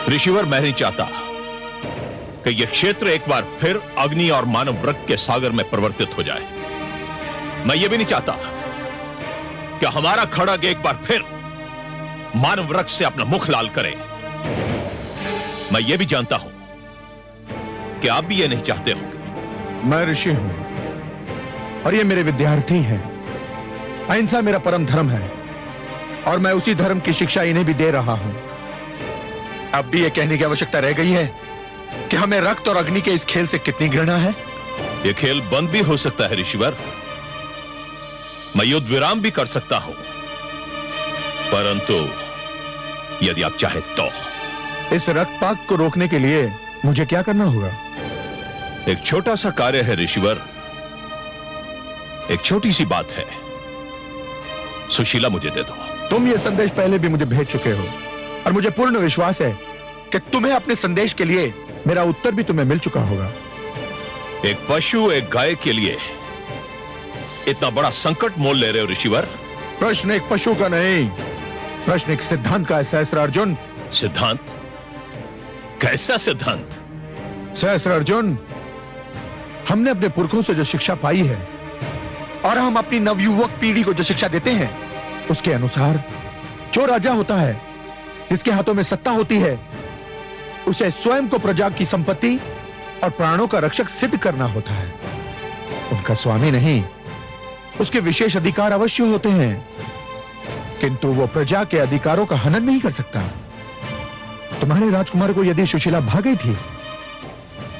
ऋषिवर, मैं नहीं चाहता कि यह क्षेत्र एक बार फिर अग्नि और मानव रक्त के सागर में परिवर्तित हो जाए। मैं यह भी नहीं चाहता कि हमारा खड़ग एक बार फिर मानव रक्त से अपना मुख लाल करे। मैं यह भी जानता हूं कि आप भी यह नहीं चाहते होंगे। मैं ऋषि हूं और ये मेरे विद्यार्थी हैं। अहिंसा मेरा परम धर्म है और मैं उसी धर्म की शिक्षा इन्हें भी दे रहा हूं। अब भी यह कहने की आवश्यकता रह गई है कि हमें रक्त और अग्नि के इस खेल से कितनी घृणा है। यह खेल बंद भी हो सकता है ऋषिवर, मैं युद्ध विराम भी कर सकता हूं, परंतु यदि आप चाहे तो। इस रक्तपात को रोकने के लिए मुझे क्या करना होगा? एक छोटा सा कार्य है ऋषिवर, एक छोटी सी बात है। सुशीला मुझे दे दो। तुम यह संदेश पहले भी मुझे भेज चुके हो और मुझे पूर्ण विश्वास है कि तुम्हें अपने संदेश के लिए मेरा उत्तर भी तुम्हें मिल चुका होगा। एक पशु एक गाय के लिए इतना बड़ा संकट मोल ले रहे हो ऋषिवर? प्रश्न एक पशु का नहीं, प्रश्न एक सिद्धांत का है सहस्त्रार्जुन। सिद्धांत? कैसा सिद्धांत? सहस्त्रार्जुन, हमने अपने पुरखों से जो शिक्षा पाई है और हम अपनी नवयुवक पीढ़ी को जो शिक्षा देते हैं उसके अनुसार जो राजा होता है, जिसके हाथों में सत्ता होती है, उसे स्वयं को प्रजा की संपत्ति और प्राणों का रक्षक सिद्ध करना होता है, उनका स्वामी नहीं। उसके विशेष अधिकार अवश्य होते हैं, किंतु वो प्रजा के अधिकारों का हनन नहीं कर सकता। तुम्हारे राजकुमार को यदि सुशीला भाग गई थी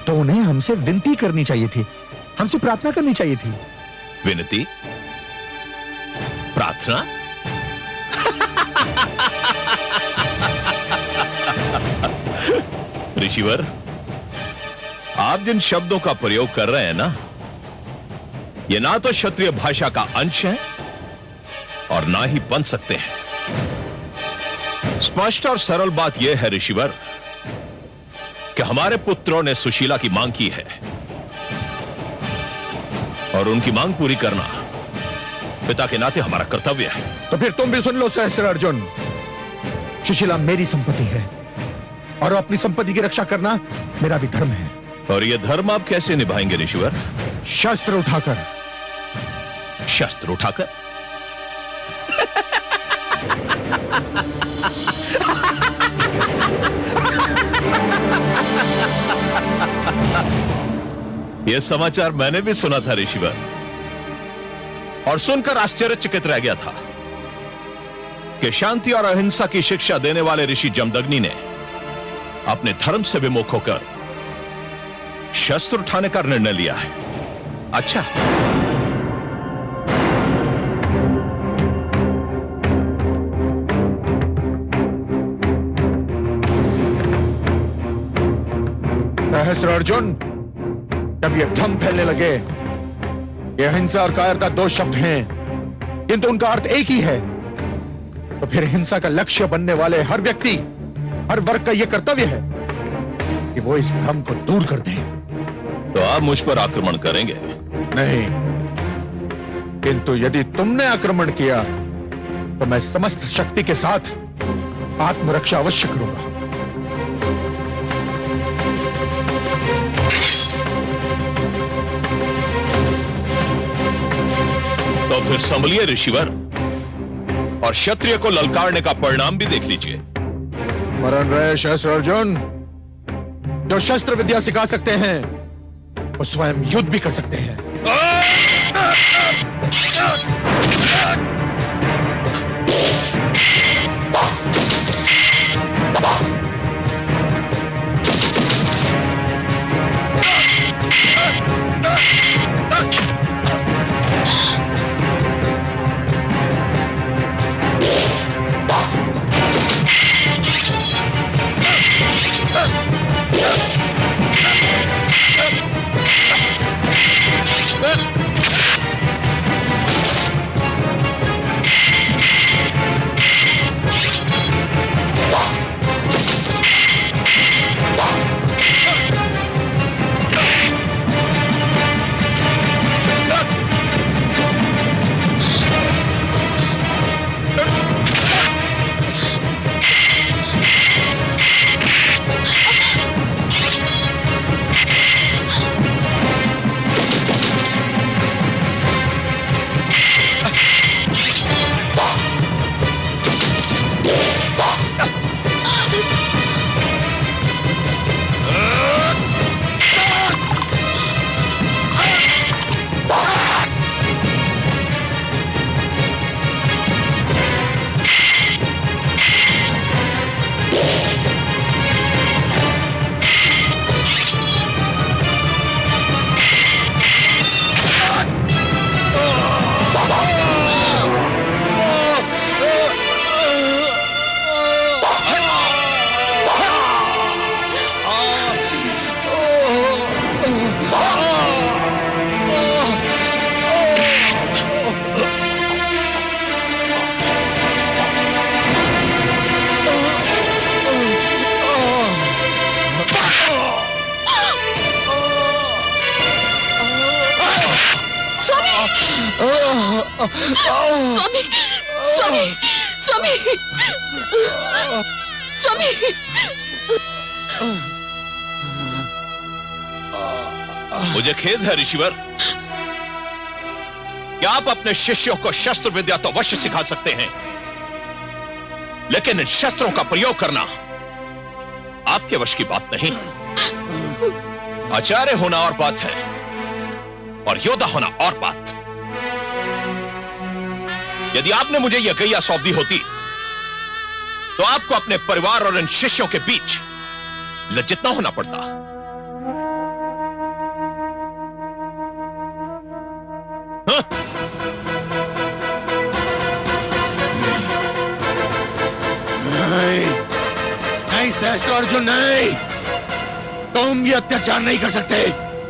तो उन्हें हमसे विनती करनी चाहिए थी, हमसे प्रार्थना करनी चाहिए थी। विनती? प्रार्थना? ऋषिवर, आप जिन शब्दों का प्रयोग कर रहे हैं ना, ये ना तो क्षत्रिय भाषा का अंश है और ना ही बन सकते हैं। स्पष्ट और सरल बात यह है ऋषिवर कि हमारे पुत्रों ने सुशीला की मांग की है और उनकी मांग पूरी करना पिता के नाते हमारा कर्तव्य है। तो फिर तुम भी सुन लो सहस्त्रार्जुन, सुशीला मेरी संपत्ति है और अपनी संपत्ति की रक्षा करना मेरा भी धर्म है। और यह धर्म आप कैसे निभाएंगे ऋषिवर? शस्त्र उठाकर। शस्त्र उठाकर? यह समाचार मैंने भी सुना था ऋषिवर, और सुनकर आश्चर्यचकित रह गया था कि शांति और अहिंसा की शिक्षा देने वाले ऋषि जमदग्नि ने अपने धर्म से विमुख होकर शस्त्र उठाने का निर्णय लिया है। अच्छा, सहस्त्रार्जुन, जब ये भ्रम फैलने लगे, ये अहिंसा और कायरता दो शब्द हैं किंतु उनका अर्थ एक ही है, तो फिर हिंसा का लक्ष्य बनने वाले हर व्यक्ति, हर वर्ग का यह कर्तव्य है कि वो इस भ्रम को दूर कर दे। तो आप मुझ पर आक्रमण करेंगे? नहीं, किंतु यदि तुमने आक्रमण किया तो मैं समस्त शक्ति के साथ आत्मरक्षा अवश्य करूंगा। तो फिर संभलिए ऋषिवर, और क्षत्रिय को ललकारने का परिणाम भी देख लीजिए। स्मरण रहे सहस्त्रार्जुन, जो शस्त्र विद्या सिखा सकते हैं वो स्वयं युद्ध भी कर सकते हैं। स्वामी स्वामी स्वामी स्वामी मुझे खेद है ऋषिवर कि आप अपने शिष्यों को शस्त्र विद्या तो अवश्य सिखा सकते हैं, लेकिन इन शस्त्रों का प्रयोग करना आपके वश की बात नहीं। आचार्य होना और बात है और योद्धा होना और बात। यदि आपने मुझे यह गैया सौंप दी होती तो आपको अपने परिवार और इन शिष्यों के बीच लज्जित ना होना पड़ता। हाँ? नहीं सहस्त्रार्जुन, नहीं, तुम ये अत्याचार नहीं कर सकते।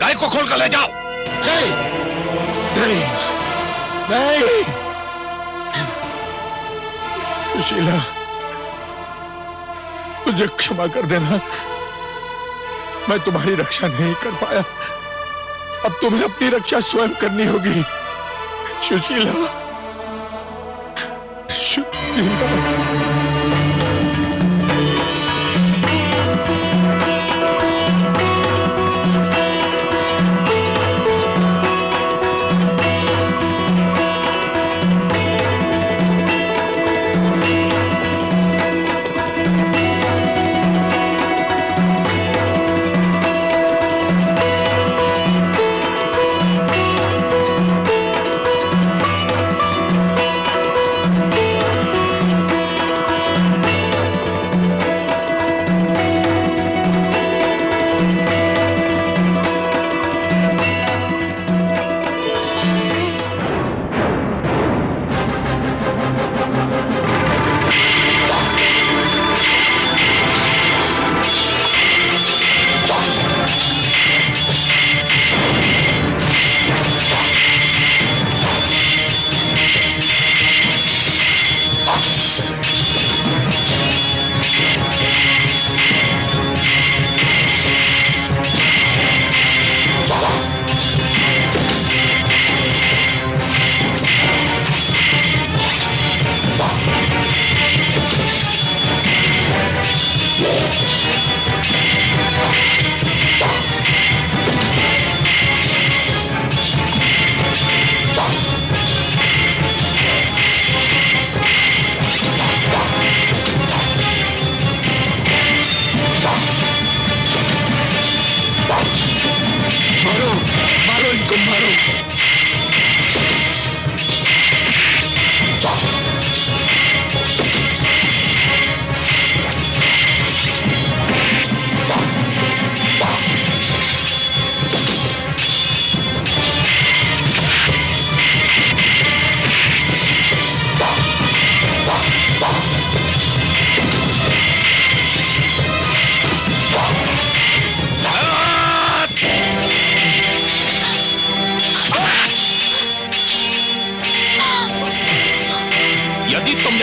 गाय को खोल कर ले जाओ। नहीं नहीं नहीं सुशीला, मुझे क्षमा कर देना, मैं तुम्हारी रक्षा नहीं कर पाया। अब तुम्हें अपनी रक्षा स्वयं करनी होगी। सुशीला, सुशीला।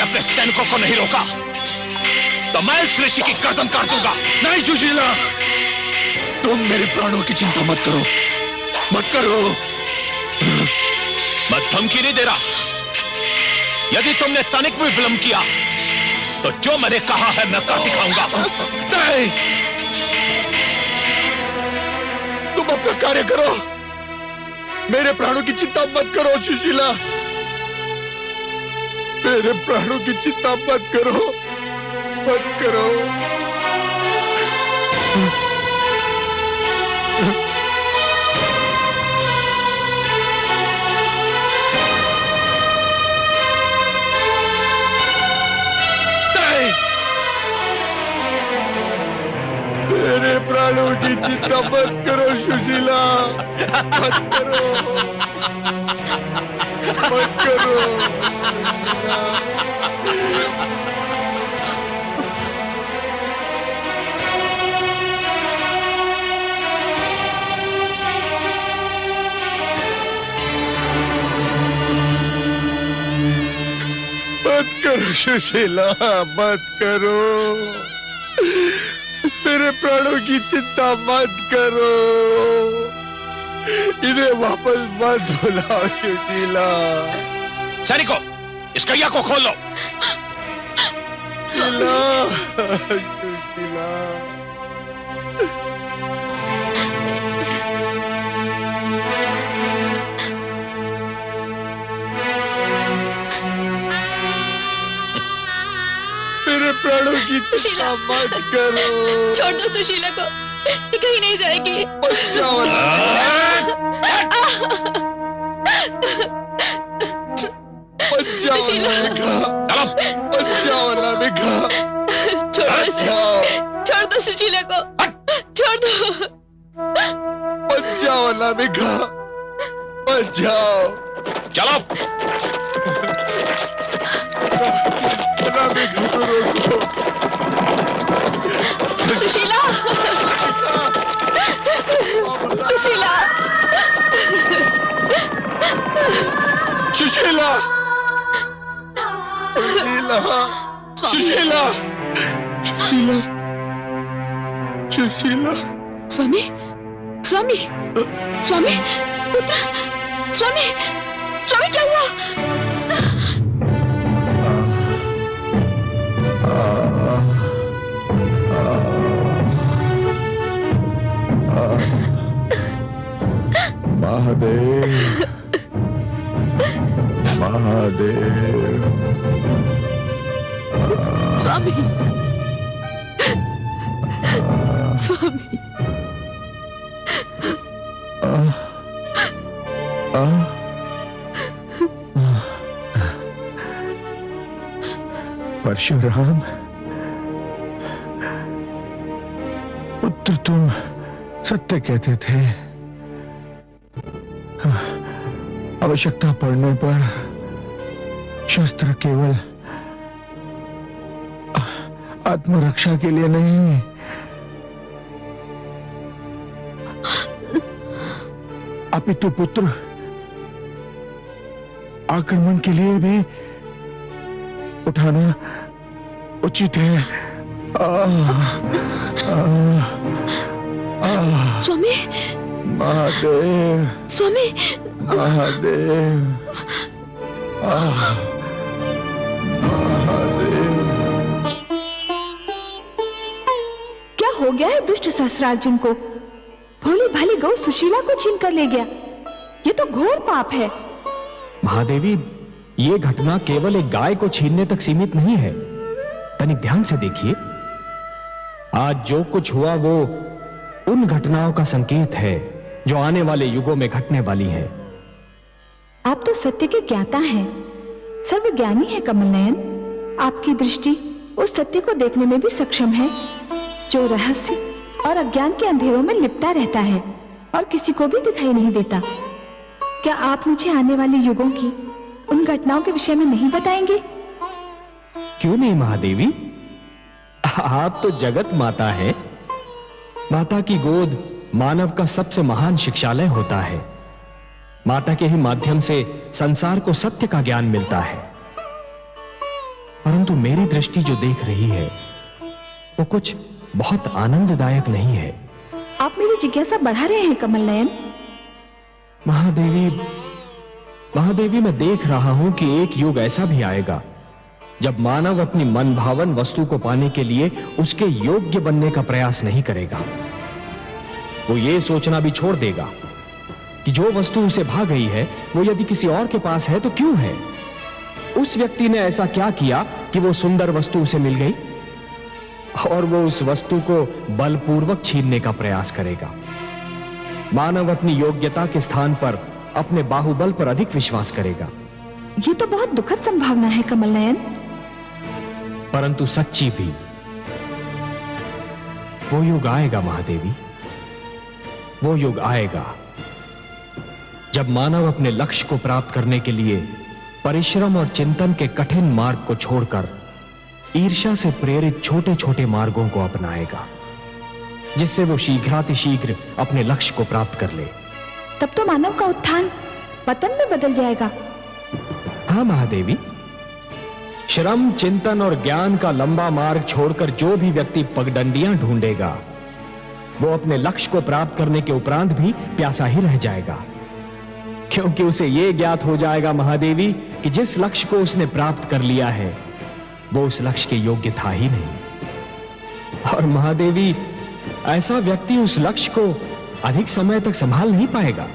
अपने सैनिकों को नहीं रोका तो मैं इस ऋषि की गर्दन काट दूंगा। नहीं सुशीला, तुम मेरे प्राणों की चिंता मत करो, मत करो। मैं धमकी नहीं दे रहा। यदि तुमने तनिक भी विलंब किया तो जो मैंने कहा है मैं कर दिखाऊंगा। नहीं, तुम अपना कार्य करो, मेरे प्राणों की चिंता मत करो सुशीला, मेरे प्राणों की चिंता मत करो, मत करो। नहीं, मेरे प्राणों की चिंता मत करो सुशीला, मत करो, मत करो। मत करो सुशीला, मत करो, मेरे प्राणों की चिंता मत करो, इन्हें वापस मत बुलाओ सुशीला, सैनिकों, इस कैया को खोल लो। सुशीला, सुशीला। मेरे प्राणों की चिंता मत करो। छोड़ दो सुशीला को, ये कहीं नहीं जाएगी। छोड़ दो सुशीला को, छोड़ दो। बचाओ अनामिका, बचाओ। चलो। अनामिका को रोको। सुशीला, सुशीला, सुशीला, सुशीला, सुशीला, सुशीला, सुशीला। स्वामी, स्वामी, स्वामी, पुत्र, स्वामी, स्वामी क्या हुआ? महादेव, महादेव। स्वामी, स्वामी। परशुराम, पुत्र तुम सत्य कहते थे। आवश्यकता पड़ने पर शस्त्र केवल आत्मरक्षा के लिए नहीं, अपितु पुत्र आक्रमण के लिए भी उठाना उचित है। स्वामी, महादेव, स्वामी, महादेव, महादेव। क्या हो गया है दुष्ट सहस्रार्जुन को? भोली भाली गौ सुशीला को छीन कर ले गया। ये तो घोर पाप है। महादेवी, ये घटना केवल एक गाय को छीनने तक सीमित नहीं है। तनिक ध्यान से देखिए, आज जो कुछ हुआ वो उन घटनाओं का संकेत है जो आने वाले युगों में घटने वाली है। आप तो सत्य के ज्ञाता हैं, सर्वज्ञानी है कमल नयन। आपकी दृष्टि उस सत्य को देखने में भी सक्षम है जो रहस्य और अज्ञान के अंधेरों में लिपटा रहता है और किसी को भी दिखाई नहीं देता। क्या आप मुझे आने वाले युगों की उन घटनाओं के विषय में नहीं बताएंगे? क्यों नहीं महादेवी, आप तो जगत माता है। माता की गोद मानव का सबसे महान शिक्षालय होता है। माता के ही माध्यम से संसार को सत्य का ज्ञान मिलता है। परंतु मेरी दृष्टि जो देख रही है वो कुछ बहुत आनंददायक नहीं है। आप मेरी जिज्ञासा बढ़ा रहे हैं कमल नयन। महादेवी, महादेवी, मैं देख रहा हूं कि एक युग ऐसा भी आएगा जब मानव अपनी मन भावन वस्तु को पाने के लिए उसके योग्य बनने का प्रयास नहीं करेगा। वो ये सोचना भी छोड़ देगा कि जो वस्तु उसे भा गई है वो यदि किसी और के पास है तो क्यों है। उस व्यक्ति ने ऐसा क्या किया कि वो सुंदर वस्तु उसे मिल गई, और वो उस वस्तु को बलपूर्वक छीनने का प्रयास करेगा। मानव अपनी योग्यता के स्थान पर अपने बाहुबल पर अधिक विश्वास करेगा। ये तो बहुत दुखद संभावना है कमल नयन। परंतु सच्ची भी। वो युग आएगा महादेवी, वो युग आएगा जब मानव अपने लक्ष्य को प्राप्त करने के लिए परिश्रम और चिंतन के कठिन मार्ग को छोड़कर ईर्ष्या से प्रेरित छोटे छोटे मार्गों को अपनाएगा, जिससे वो शीघ्रातिशीघ्र अपने लक्ष्य को प्राप्त कर ले। तब तो मानव का उत्थान पतन में बदल जाएगा। हाँ महादेवी, श्रम, चिंतन और ज्ञान का लंबा मार्ग छोड़कर जो भी व्यक्ति पगडंडियां ढूंढेगा वो अपने लक्ष्य को प्राप्त करने के उपरांत भी प्यासा ही रह जाएगा, क्योंकि उसे यह ज्ञात हो जाएगा महादेवी कि जिस लक्ष्य को उसने प्राप्त कर लिया है वो उस लक्ष्य के योग्य था ही नहीं। और महादेवी, ऐसा व्यक्ति उस लक्ष्य को अधिक समय तक संभाल नहीं पाएगा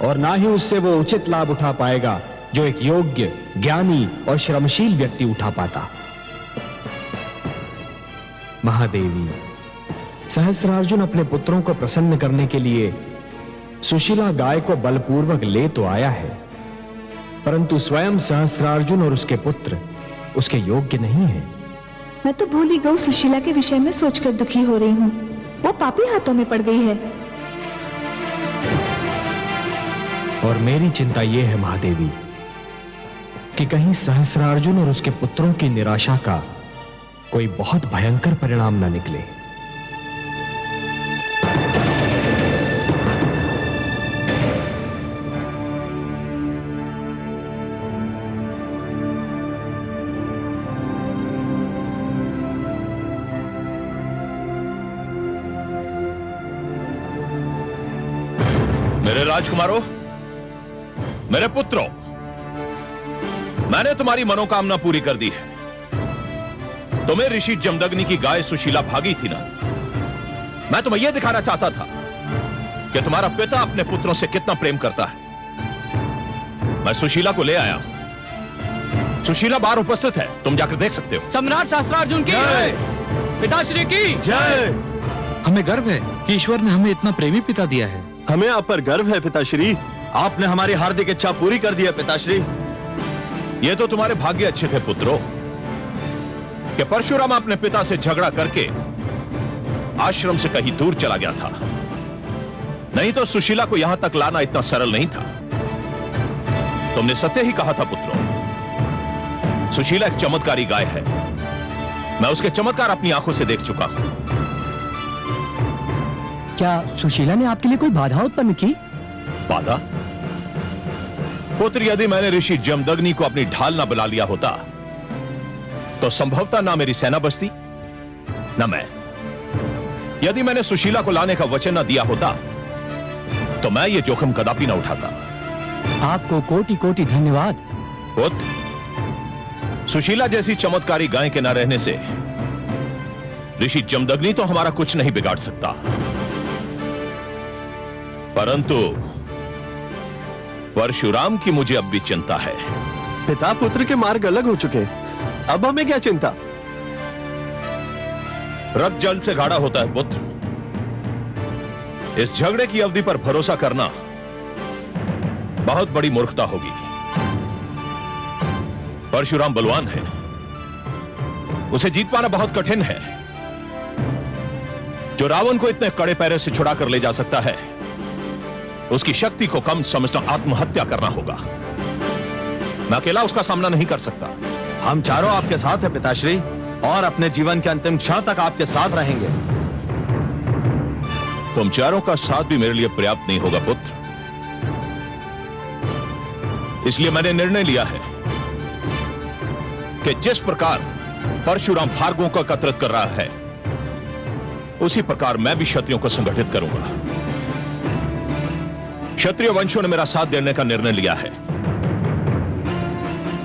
और ना ही उससे वो उचित लाभ उठा पाएगा जो एक योग्य, ज्ञानी और श्रमशील व्यक्ति उठा पाता। महादेवी, सहस्रार्जुन अपने पुत्रों को प्रसन्न करने के लिए सुशीला गाय को बलपूर्वक ले तो आया है, परंतु स्वयं सहस्रार्जुन और उसके पुत्र उसके योग्य नहीं है। मैं तो भूल ही गऊ सुशीला के विषय में सोचकर दुखी हो रही हूँ। वो पापी हाथों में पड़ गई है। और मेरी चिंता यह है महादेवी कि कहीं सहस्रार्जुन और उसके पुत्रों की निराशा का कोई बहुत भयंकर परिणाम न निकले। मेरे राजकुमारों, मेरे पुत्रों, मैंने तुम्हारी मनोकामना पूरी कर दी है। तुम्हें ऋषि जमदग्नि की गाय सुशीला भागी थी ना? मैं तुम्हें यह दिखाना चाहता था कि तुम्हारा पिता अपने पुत्रों से कितना प्रेम करता है। मैं सुशीला को ले आया हूं। सुशीला बाहर उपस्थित है, तुम जाकर देख सकते हो। सम्राट सहस्रार्जुन की जय, पिताश्री की जय। हमें गर्व है कि ईश्वर ने हमें इतना प्रेमी पिता दिया है। हमें आप पर गर्व है पिताश्री। आपने हमारी हार्दिक इच्छा पूरी कर दी है पिताश्री। ये तो तुम्हारे भाग्य अच्छे थे पुत्रों कि परशुराम अपने पिता से झगड़ा करके आश्रम से कहीं दूर चला गया था, नहीं तो सुशीला को यहां तक लाना इतना सरल नहीं था। तुमने सत्य ही कहा था पुत्रों। सुशीला एक चमत्कारी गाय है। मैं उसके चमत्कार अपनी आंखों से देख चुका हूं। क्या सुशीला ने आपके लिए कोई बाधा उत्पन्न की? बाधा? पुत्र, यदि मैंने ऋषि जमदग्नि को अपनी ढाल ना बुला लिया होता तो संभवतः ना मेरी सेना बचती ना मैं। यदि मैंने सुशीला को लाने का वचन ना दिया होता तो मैं ये जोखिम कदापि ना उठाता। आपको कोटि कोटि धन्यवाद। पुत्र, सुशीला जैसी चमत्कारी गाय के ना रहने से ऋषि जमदग्नि तो हमारा कुछ नहीं बिगाड़ सकता, परंतु परशुराम की मुझे अब भी चिंता है। पिता पुत्र के मार्ग अलग हो चुके, अब हमें क्या चिंता? रक्त जल से गाढ़ा होता है पुत्र। इस झगड़े की अवधि पर भरोसा करना बहुत बड़ी मूर्खता होगी। परशुराम बलवान है, उसे जीत पाना बहुत कठिन है। जो रावण को इतने कड़े पैरे से छुड़ा कर ले जा सकता है, उसकी शक्ति को कम समझना आत्महत्या करना होगा। मैं अकेला उसका सामना नहीं कर सकता। हम चारों आपके साथ हैं पिताश्री, और अपने जीवन के अंतिम क्षण तक आपके साथ रहेंगे। तुम चारों का साथ भी मेरे लिए पर्याप्त नहीं होगा पुत्र। इसलिए मैंने निर्णय लिया है कि जिस प्रकार परशुराम भार्गवों को एकत्रित कर रहा है, उसी प्रकार मैं भी क्षत्रियों को संगठित करूंगा। क्षत्रिय वंशों ने मेरा साथ देने का निर्णय लिया है।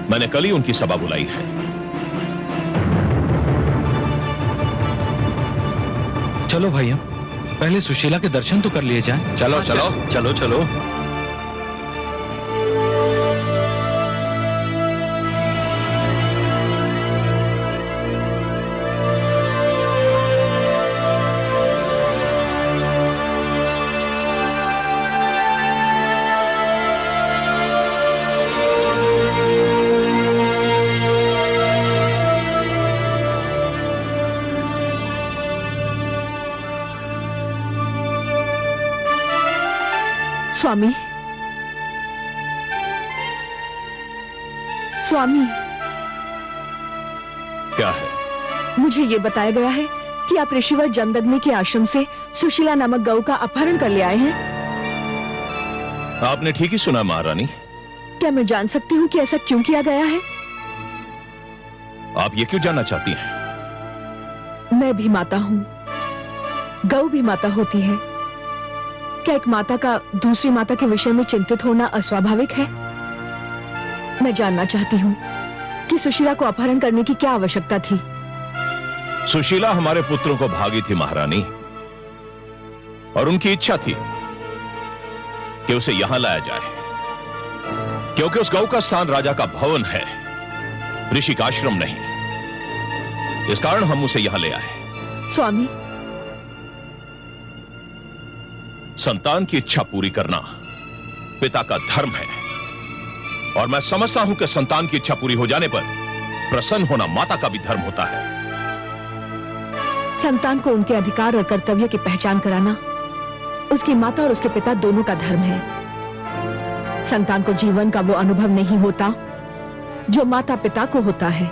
मैंने कल ही उनकी सभा बुलाई है। चलो भैया, पहले सुशीला के दर्शन तो कर लिए जाएं। चलो चलो चलो चलो। स्वामी, स्वामी, क्या है? मुझे ये बताया गया है कि आप ऋषिवर जमदग्नि के आश्रम से सुशीला नामक गऊ का अपहरण कर ले आए हैं। आपने ठीक ही सुना महारानी। क्या मैं जान सकती हूँ कि ऐसा क्यों किया गया है? आप ये क्यों जानना चाहती हैं? मैं भी माता हूँ, गऊ भी माता होती है। क्या एक माता का दूसरी माता के विषय में चिंतित होना अस्वाभाविक है? मैं जानना चाहती हूँ कि सुशीला को अपहरण करने की क्या आवश्यकता थी? सुशीला हमारे पुत्रों को भागी थी महारानी, और उनकी इच्छा थी कि उसे यहां लाया जाए, क्योंकि उस गौ का स्थान राजा का भवन है, ऋषि का आश्रम नहीं। इस कारण हम उसे यहां ले आए। स्वामी, संतान की इच्छा पूरी करना पिता का धर्म है, और मैं समझता हूं कि संतान की इच्छा पूरी हो जाने पर प्रसन्न होना माता का भी धर्म होता है। संतान को उनके अधिकार और कर्तव्य की पहचान कराना उसकी माता और उसके पिता दोनों का धर्म है। संतान को जीवन का वो अनुभव नहीं होता जो माता पिता को होता है।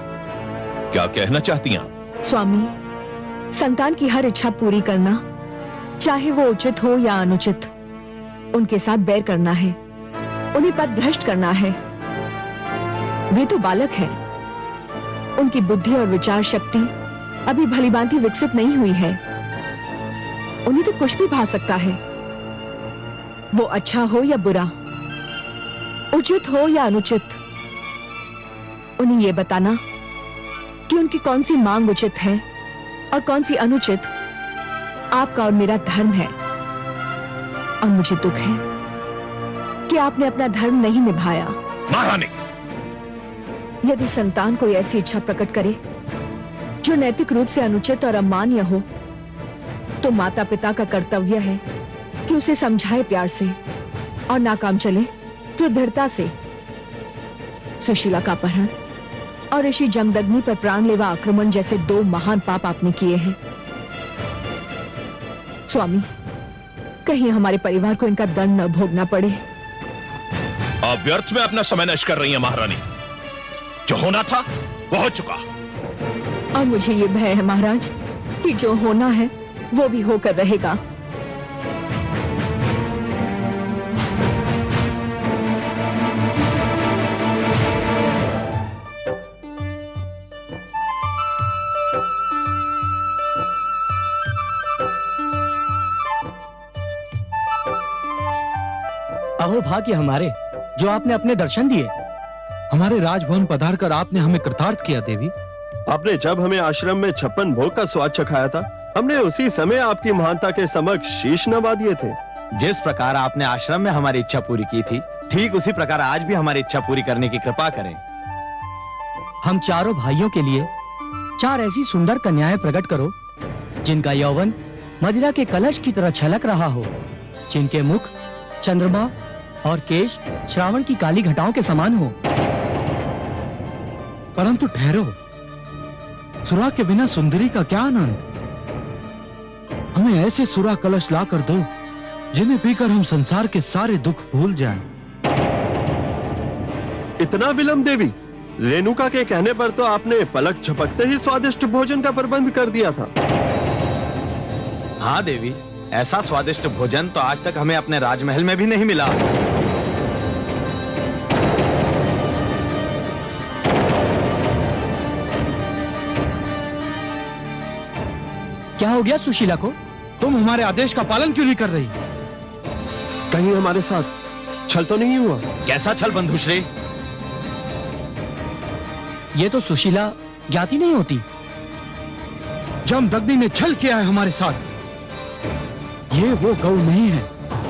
क्या कहना चाहती हैं? स्वामी, संतान की हर इच्छा पूरी करना, चाहे वो उचित हो या अनुचित, उनके साथ बैर करना है, उन्हें पथ भ्रष्ट करना है। वे तो बालक हैं, उनकी बुद्धि और विचार शक्ति अभी भलीभांति विकसित नहीं हुई है। उन्हें तो कुछ भी भा सकता है, वो अच्छा हो या बुरा, उचित हो या अनुचित। उन्हें यह बताना कि उनकी कौन सी मांग उचित है और कौन सी अनुचित आपका और मेरा धर्म है। और मुझे दुख है कि आपने अपना धर्म नहीं निभाया। महारानी, यदि संतान कोई ऐसी इच्छा प्रकट करे जो नैतिक रूप से अनुचित और अमान्य हो, तो माता पिता का कर्तव्य है कि उसे समझाए प्यार से, और नाकाम चले तो दृढ़ता से। सुशीला का अपहरण और ऋषि जमदग्नि पर प्राणलेवा आक्रमण जैसे दो महान पाप आपने किए हैं। स्वामी, कहीं हमारे परिवार को इनका दंड न भोगना पड़े। आप व्यर्थ में अपना समय नष्ट कर रही हैं महारानी। जो होना था वो हो चुका। और मुझे ये भय है महाराज कि जो होना है वो भी होकर रहेगा। अहो भाग्य हमारे जो आपने अपने दर्शन दिए। हमारे राजभवन पधारकर आपने हमें कृतार्थ किया देवी। आपने जब हमें आश्रम में 56 भोग का स्वाद चखाया था, हमने उसी समय आपकी महानता के समक्ष शीश नवा दिए थे। जिस प्रकार आपने आश्रम में हमारी इच्छा पूरी की थी, ठीक उसी प्रकार आज भी हमारी इच्छा पूरी करने की कृपा करें। हम चारों भाइयों के लिए 4 ऐसी सुंदर कन्याएं प्रकट करो जिनका यौवन मदिरा के कलश की तरह छलक रहा हो, जिनके मुख चंद्रमा और केश श्रावण की काली घटाओं के समान हो। परंतु ठहरो, सुरा के बिना सुंदरी का क्या आनंद। हमें ऐसे सुरा कलश ला कर दो जिन्हें पीकर हम संसार के सारे दुख भूल जाएं। इतना विलंब देवी? रेणुका के कहने पर तो आपने पलक झपकते ही स्वादिष्ट भोजन का प्रबंध कर दिया था। हाँ देवी, ऐसा स्वादिष्ट भोजन तो आज तक हमें अपने राजमहल में भी नहीं मिला। क्या हो गया सुशीला को? तुम हमारे आदेश का पालन क्यों नहीं कर रही? कहीं हमारे साथ छल तो नहीं हुआ? कैसा छल बंधुश्री? ये तो सुशीला ज्ञाति नहीं होती। जमदग्नि ने छल किया है हमारे साथ। ये वो गौ नहीं है।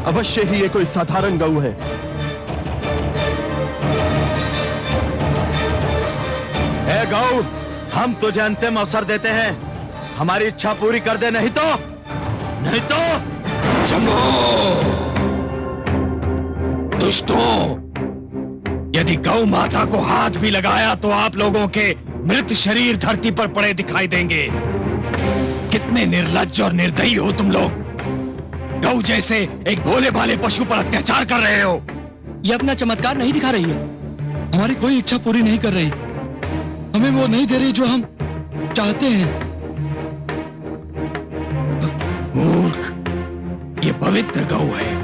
अवश्य ही ये कोई साधारण गऊ है। ए गौ, हम तुझे अंतिम अवसर देते हैं, हमारी इच्छा पूरी कर दे, नहीं तो दुष्टों, यदि गौ माता को हाथ भी लगाया तो आप लोगों के मृत शरीर धरती पर पड़े दिखाई देंगे। कितने निर्लज्ज और निर्दयी हो तुम लोग। गौ जैसे एक भोले भाले पशु पर अत्याचार कर रहे हो। ये अपना चमत्कार नहीं दिखा रही है। हमारी कोई इच्छा पूरी नहीं कर रही। हमें वो नहीं दे रही जो हम चाहते हैं। मूर्ख, ये पवित्र गौ है।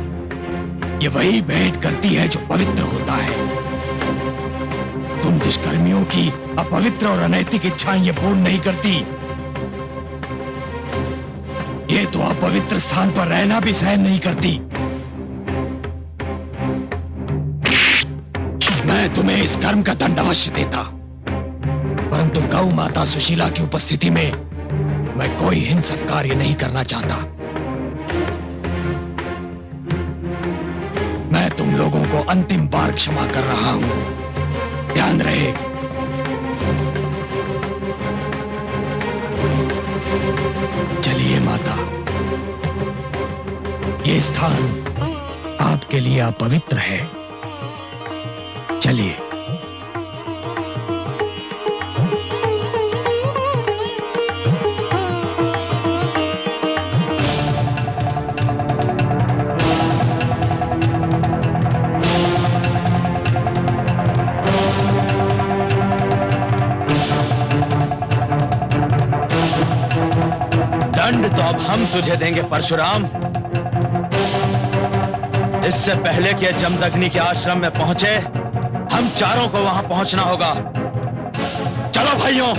ये वही भेंट करती है जो पवित्र होता है। तुम दुष्कर्मियों की अपवित्र और अनैतिक इच्छाएं ये पूर्ण नहीं करती। ये तो अपवित्र स्थान पर रहना भी सहन नहीं करती। मैं तुम्हें इस कर्म का दंड अवश्य देता, परंतु गौ माता सुशीला की उपस्थिति में मैं कोई हिंसक कार्य नहीं करना चाहता। मैं तुम लोगों को अंतिम बार क्षमा कर रहा हूं, ध्यान रहे। चलिए माता, ये स्थान आपके लिए अपवित्र है। चलिए। दंड तो अब हम तुझे देंगे परशुराम। इससे पहले कि जमदग्नि के आश्रम में पहुंचे, हम चारों को वहां पहुंचना होगा। चलो भाइयों।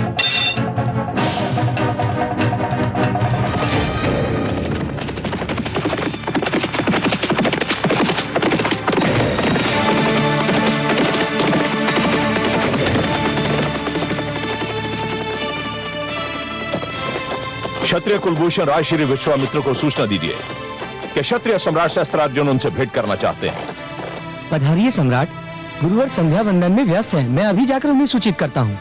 क्षत्रिय कुलभूषण राजश्री विश्वामित्र को सूचना दीजिए कि क्षत्रिय सम्राट शस्त्रार्जुन उनसे भेंट करना चाहते हैं। पधारिए सम्राट, गुरुवर संध्या वंदन में व्यस्त हैं। मैं अभी जाकर उन्हें सूचित करता हूँ।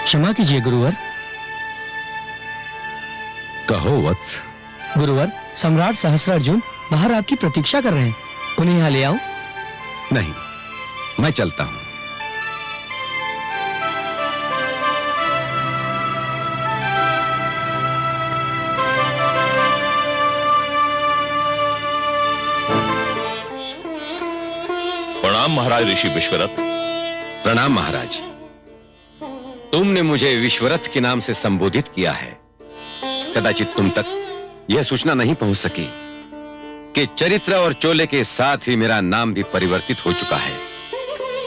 क्षमा कीजिए गुरुवर। कहो वत्स। गुरुवर, सम्राट सहस्त्रार्जुन बाहर आपकी प्रतीक्षा कर रहे हैं। उन्हें यहाँ ले आओ। नहीं, मैं चलता हूं। प्रणाम महाराज ऋषि विश्वरथ। प्रणाम महाराज। तुमने मुझे विश्वरथ के नाम से संबोधित किया है। कदाचित तुम तक यह सूचना नहीं पहुंच सकी कि चरित्र और चोले के साथ ही मेरा नाम भी परिवर्तित हो चुका है।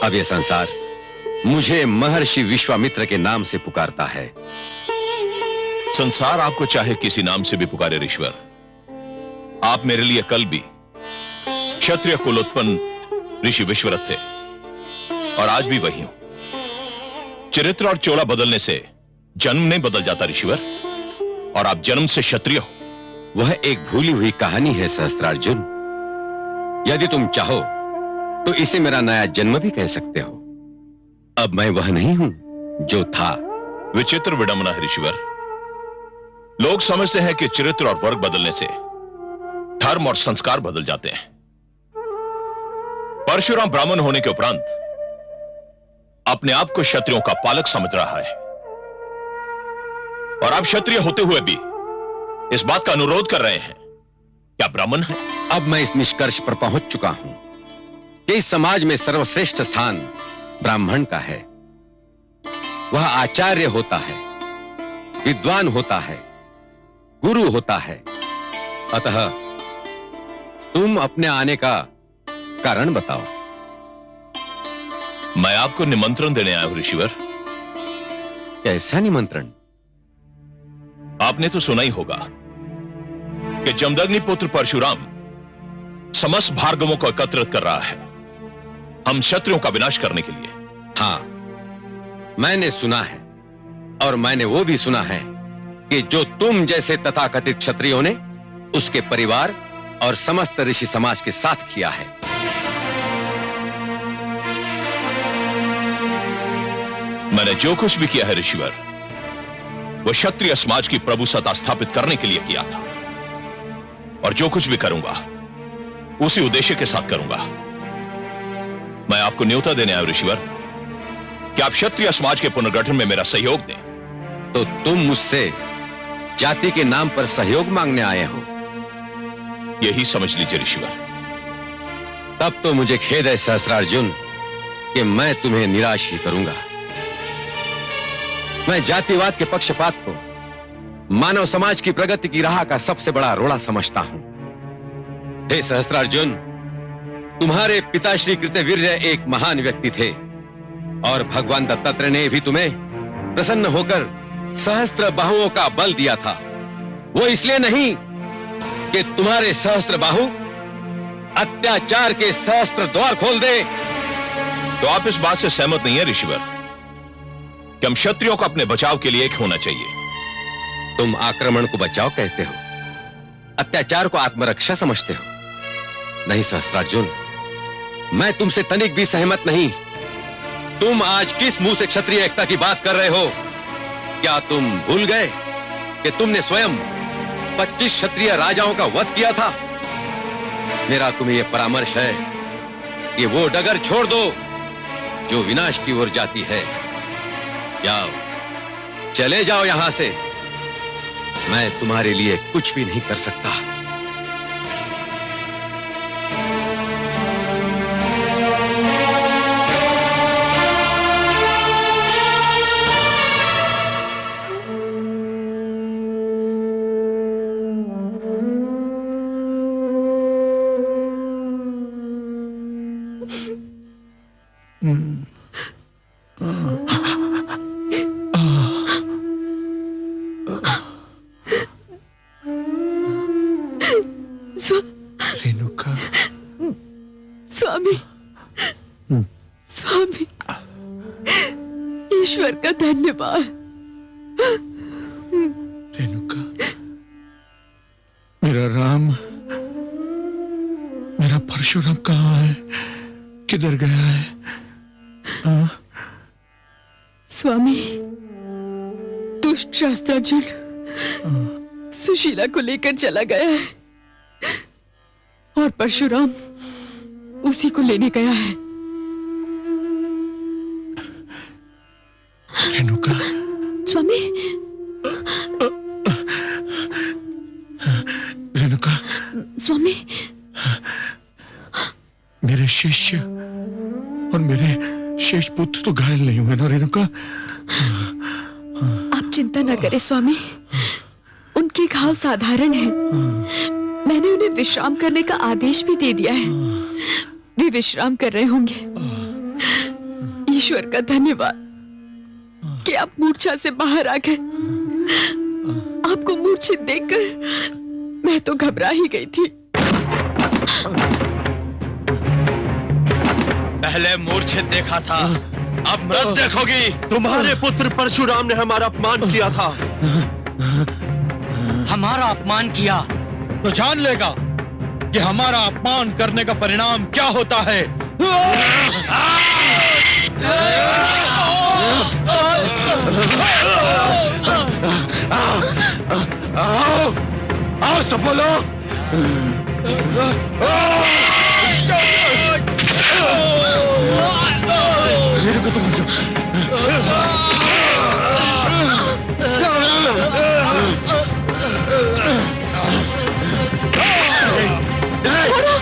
अब यह संसार मुझे महर्षि विश्वामित्र के नाम से पुकारता है। संसार आपको चाहे किसी नाम से भी पुकारे ऋषिवर, आप मेरे लिए कल भी क्षत्रिय कुलोत्पन्न ऋषि विश्वरथ थे और आज भी वही हूं। चरित्र और चोला बदलने से जन्म नहीं बदल जाता ऋषिवर, और आप जन्म से क्षत्रिय हो। वह एक भूली हुई कहानी है सहस्त्रार्जुन। यदि तुम चाहो तो इसे मेरा नया जन्म भी कह सकते हो। अब मैं वह नहीं हूं जो था। विचित्र विडंबना है ऋषिवर। लोग समझते हैं कि चरित्र और वर्ग बदलने से धर्म और संस्कार बदल जाते हैं। परशुराम ब्राह्मण होने के उपरांत अपने आप को क्षत्रियों का पालक समझ रहा है, और आप क्षत्रिय होते हुए भी इस बात का अनुरोध कर रहे हैं क्या ब्राह्मण है? अब मैं इस निष्कर्ष पर पहुंच चुका हूं कि इस समाज में सर्वश्रेष्ठ स्थान ब्राह्मण का है। वह आचार्य होता है, विद्वान होता है, गुरु होता है। अतः तुम अपने आने का कारण बताओ। मैं आपको निमंत्रण देने आया हूं ऋषिवर। कैसा निमंत्रण? आपने तो सुना ही होगा कि जमदग्नि पुत्र परशुराम समस्त भार्गवों को एकत्रित कर रहा है हम क्षत्रियों का विनाश करने के लिए। हां, मैंने सुना है, और मैंने वो भी सुना है कि जो तुम जैसे तथाकथित क्षत्रियों ने उसके परिवार और समस्त ऋषि समाज के साथ किया है। मैंने जो कुछ भी किया है ऋषिवर, वो क्षत्रिय समाज की प्रभुसत्ता स्थापित करने के लिए किया था, और जो कुछ भी करूंगा उसी उद्देश्य के साथ करूंगा। मैं आपको न्योता देने आया ऋषिवर कि आप क्षत्रिय समाज के पुनर्गठन में मेरा सहयोग दें। तो तुम मुझसे जाति के नाम पर सहयोग मांगने आए हो? यही समझ लीजिए ऋषिवर। तब तो मुझे खेद है सहस्त्रार्जुन कि मैं तुम्हें निराश ही करूंगा। मैं जातिवाद के पक्षपात को मानव समाज की प्रगति की राह का सबसे बड़ा रोड़ा समझता हूं। हे सहस्त्रार्जुन, तुम्हारे पिताश्री कृतवीर्य एक महान व्यक्ति थे और भगवान दत्तात्रेय ने भी तुम्हें प्रसन्न होकर सहस्त्र बाहुओं का बल दिया था। वो इसलिए नहीं कि तुम्हारे सहस्त्र बाहु अत्याचार के सहस्त्र द्वार खोल दे। तो आप इस बात से सहमत नहीं है ऋषिवर कि हम क्षत्रियों को अपने बचाव के लिए एक होना चाहिए? तुम आक्रमण को बचाव कहते हो, अत्याचार को आत्मरक्षा समझते हो। नहीं सहस्त्रार्जुन, मैं तुमसे तनिक भी सहमत नहीं। तुम आज किस मुंह से क्षत्रिय एकता की बात कर रहे हो? क्या तुम भूल गए कि तुमने स्वयं 25 क्षत्रिय राजाओं का वध किया था? मेरा तुम्हें यह परामर्श है कि वो डगर छोड़ दो जो विनाश की ओर जाती है। जाओ, चले जाओ यहां से। मैं तुम्हारे लिए कुछ भी नहीं कर सकता। रेणुका, स्वामी, स्वामी, ईश्वर का धन्यवाद। रेणुका, मेरा राम, मेरा परशुराम कहाँ है? किधर गया है? स्वामी, दुष्ट शास्त्रार्जुन सुशीला को लेकर चला गया है और परशुराम उसी को लेने गया है। रेणुका, स्वामी, रेणुका, स्वामी, मेरे शिष्य और मेरे शेष पुत्र तो घायल नहीं हुए ना रेणुका? आप चिंता न करें स्वामी, उनके घाव साधारण हैं। मैंने उन्हें विश्राम करने का आदेश भी दे दिया है। वे विश्राम कर रहे होंगे। ईश्वर का धन्यवाद कि आप मूर्छा से बाहर आ गए। आपको मूर्छित देखकर मैं तो घबरा ही गई थी। पहले मूर्छित देखा था, अब मृत देखोगी। तुम्हारे पुत्र परशुराम ने हमारा अपमान किया था। हमारा अपमान किया तो जान लेगा कि हमारा अपमान करने का परिणाम क्या होता है। आओ सब बोलो। छोड़ो।